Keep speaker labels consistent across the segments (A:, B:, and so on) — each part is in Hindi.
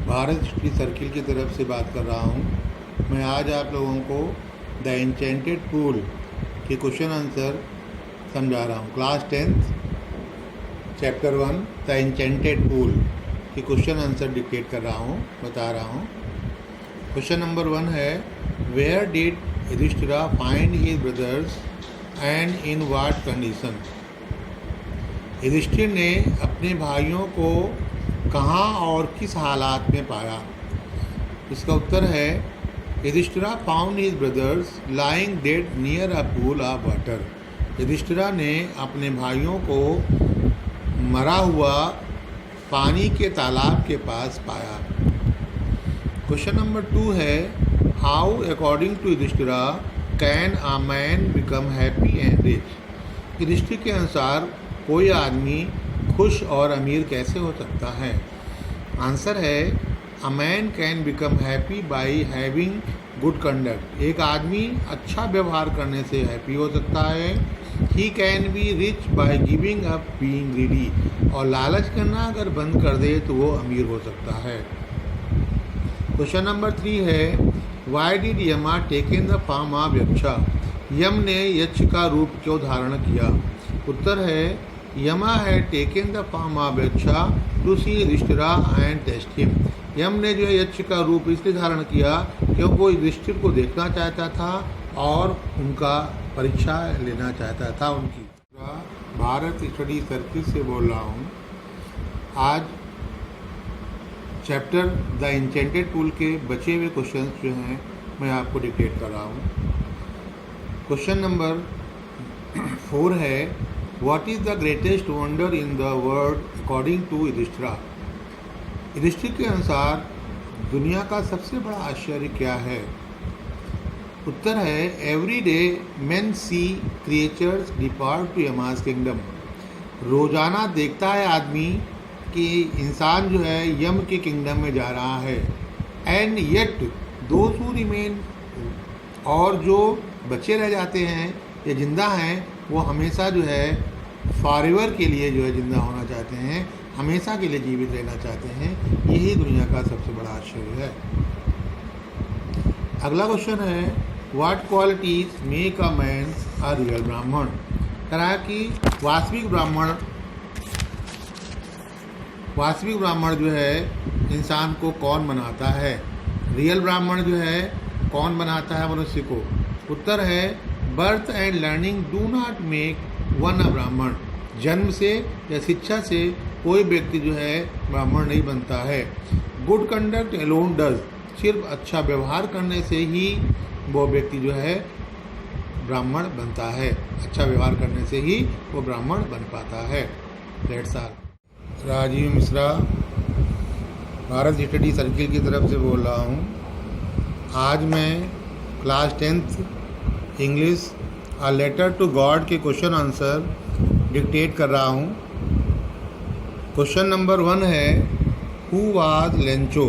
A: भारत हिस्ट्री सर्किल की तरफ से बात कर रहा हूँ। मैं आज आप लोगों को द एन्चेंटेड पूल के क्वेश्चन आंसर समझा रहा हूँ। Class 10th chapter 1 the enchanted pool के क्वेश्चन आंसर डिक्टेट कर रहा हूँ, बता रहा हूँ। क्वेश्चन नंबर 1 है, where did Yudhishthira find his brothers and in what condition. Yudhishthira ने अपने भाइयों को कहाँ और किस हालात में पाया। इसका उत्तर है, Yudhishthira found his brothers lying dead near a pool of water. Yudhishthira ने अपने भाइयों को मरा हुआ पानी के तालाब के पास पाया। क्वेश्चन नंबर 2 है, how according to Yudhishthira can a man become happy and rich. Yudhishthira के अनुसार कोई आदमी खुश और अमीर कैसे हो सकता है। आंसर है, a man can become happy by having good conduct. एक आदमी अच्छा व्यवहार करने से हैप्पी हो सकता है। He can be rich by giving up being greedy. और लालच करना अगर बंद कर दे तो वो अमीर हो सकता है। क्वेश्चन नंबर 3 है, वाई डिड यमा टेकन द फॉर्म ऑफ यक्षा। यम ने यक्ष का रूप क्यों धारण किया। उत्तर है, Yama has taken the form of Yaksha to see Yudhishthira and test him. Yama ने जो है यक्ष का रूप इसलिए धारण किया क्योंकि वो युधिष्ठिर को देखना चाहता था और उनका परीक्षा लेना चाहता था उनकी। भारत स्टडी सर्किल से बोल रहा हूँ। आज चैप्टर द एन्चेंटेड पूल के बचे हुए क्वेश्चंस जो हैं मैं आपको डिक्टेट कर रहा हूँ। क्वेश्चन नंबर 4 है, what is the greatest wonder in the world according to Yudhishthira. Yudhishthira के अनुसार दुनिया का सबसे बड़ा आश्चर्य क्या है। उत्तर है, every day men see creatures depart to Yama's kingdom. रोजाना देखता है आदमी कि इंसान जो है यम के किंगडम में जा रहा है। And yet those who remain, और जो बचे रह जाते हैं या जिंदा हैं वो हमेशा जो है फॉरएवर के लिए जो है जिंदा होना चाहते हैं, हमेशा के लिए जीवित रहना चाहते हैं। यही दुनिया का सबसे बड़ा आश्चर्य है। अगला क्वेश्चन है, what qualities make a man a real ब्राह्मण। कहा कि वास्तविक ब्राह्मण जो है इंसान को कौन बनाता है। रियल ब्राह्मण जो है कौन बनाता है मनुष्य को। उत्तर है, birth and learning do not make one a Brahmin. जन्म से या शिक्षा से कोई व्यक्ति जो है ब्राह्मण नहीं बनता है। Good conduct alone does. सिर्फ अच्छा व्यवहार करने से ही वो व्यक्ति जो है ब्राह्मण बनता है। अच्छा व्यवहार करने से ही वो ब्राह्मण बन पाता है। That's all. Rajiv Mishra, Bharat study circle की तरफ से बोल रहा हूँ। आज मैं class 10th English a letter to God के क्वेश्चन आंसर डिक्टेट कर रहा हूँ। क्वेश्चन नंबर 1 है, who was Lencho.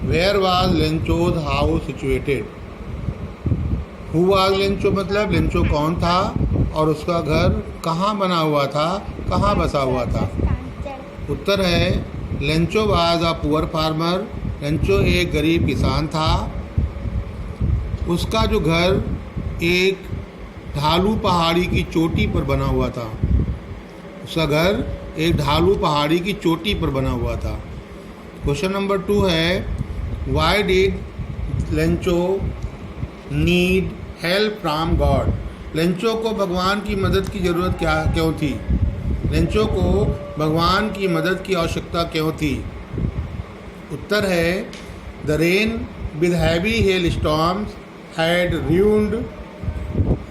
A: Where was Lencho's house situated. Who was Lencho मतलब लेंचो कौन था और उसका घर कहाँ बना हुआ था, कहाँ बसा हुआ था। उत्तर है, Lencho was a poor farmer. Lencho एक गरीब किसान था। उसका जो घर एक ढालू पहाड़ी की चोटी पर बना हुआ था। उसका घर एक ढालू पहाड़ी की चोटी पर बना हुआ था। क्वेश्चन नंबर 2 है, why did Lencho need help from God. Lencho को भगवान की मदद की ज़रूरत क्यों थी। लेंचो को भगवान की मदद की आवश्यकता क्यों थी। उत्तर है, the rain with heavy hello storms had ruined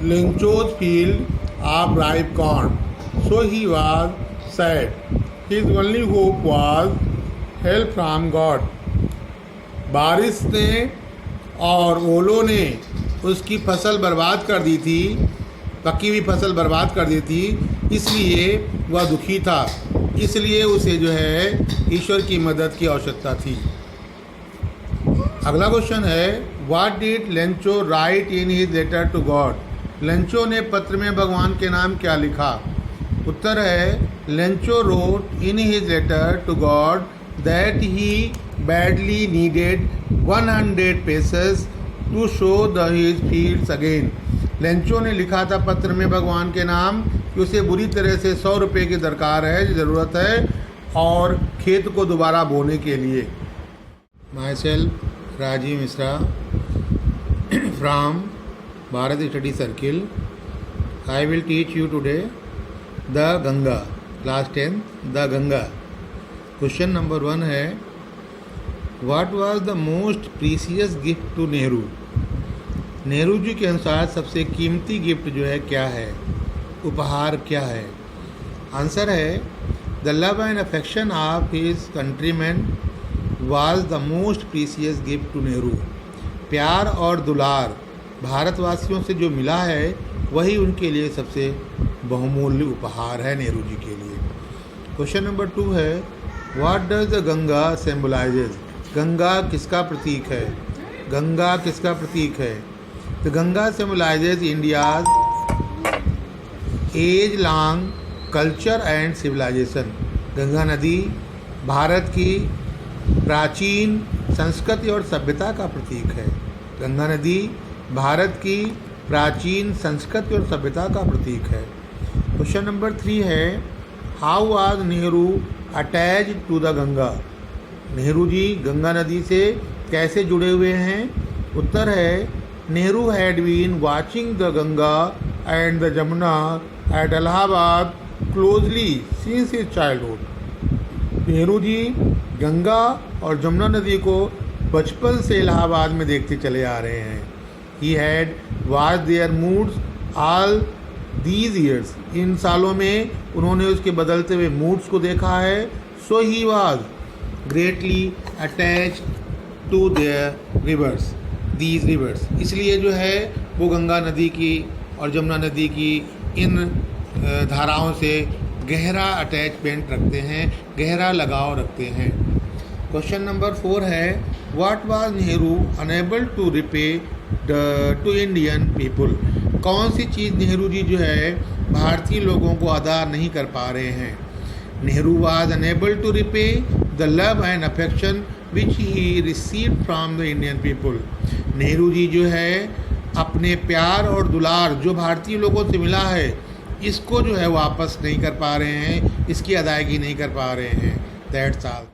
A: Lencho's field of ripe corn, so he was sad. His only hope was help from God. बारिश ने और ओलों ने उसकी फसल बर्बाद कर दी थी, पकी हुई फसल बर्बाद कर दी थी, इसलिए वह दुखी था। इसलिए उसे जो है ईश्वर की मदद की आवश्यकता थी। अगला क्वेश्चन है, what did Lencho write in his letter to God. Lencho ने पत्र में भगवान के नाम क्या लिखा। उत्तर है, Lencho wrote in his letter to God that he badly needed 100 pesos to show his fields again. Lencho ने लिखा था पत्र में भगवान के नाम कि उसे बुरी तरह से 100 रुपये की दरकार है, ज़रूरत है और खेत को दोबारा बोने के लिए. Myself Rajiv Mishra from Bharat study circle. I will teach you today the Ganga, class 10 the Ganga. Question number 1 है, what was the most precious gift to Nehru. Nehru ji के अनुसार सबसे कीमती गिफ्ट जो है क्या है, उपहार क्या है. आंसर है the love and affection of his countrymen was the most precious gift to Nehru. प्यार और दुलार भारतवासियों से जो मिला है वही उनके लिए सबसे बहुमूल्य उपहार है नेहरू जी के लिए. क्वेश्चन नंबर 2 है, what does the Ganga symbolises. Ganga किसका प्रतीक है, गंगा किसका प्रतीक है. The Ganga symbolises India's age long culture and civilisation. Ganga नदी भारत की प्राचीन संस्कृति और सभ्यता का प्रतीक है. गंगा नदी भारत की प्राचीन संस्कृति और सभ्यता का प्रतीक है. क्वेश्चन नंबर 3 है, how was Nehru attach to the Ganga. Nehru ji Ganga नदी से कैसे जुड़े हुए हैं. उत्तर है Nehru had been watching the Ganga and the Jamuna at Allahabad closely since his childhood. Nehru ji Ganga और जमुना नदी को बचपन से इलाहाबाद में देखते चले आ रहे हैं. He had watch their moods all these years. इन सालों में उन्होंने उसके बदलते हुए मूड्स को देखा है. So he was greatly attach to their rivers, these rivers. इसलिए जो है वो गंगा नदी की और जमुना नदी की इन धाराओं से गहरा अटैचमेंट रखते हैं, गहरा लगाव रखते हैं. क्वेश्चन नंबर 4 है, what was Nehru unable to repay to Indian people. कौन सी चीज़ नेहरू जी जो है भारतीय लोगों को अदा नहीं कर पा रहे हैं. Nehru was enable to repay the love and affection which he received from the Indian people. Nehru ji जो है अपने प्यार और दुलार जो भारतीय लोगों से मिला है इसको जो है वापस नहीं कर पा रहे हैं, इसकी अदायगी नहीं कर पा रहे हैं. That's all.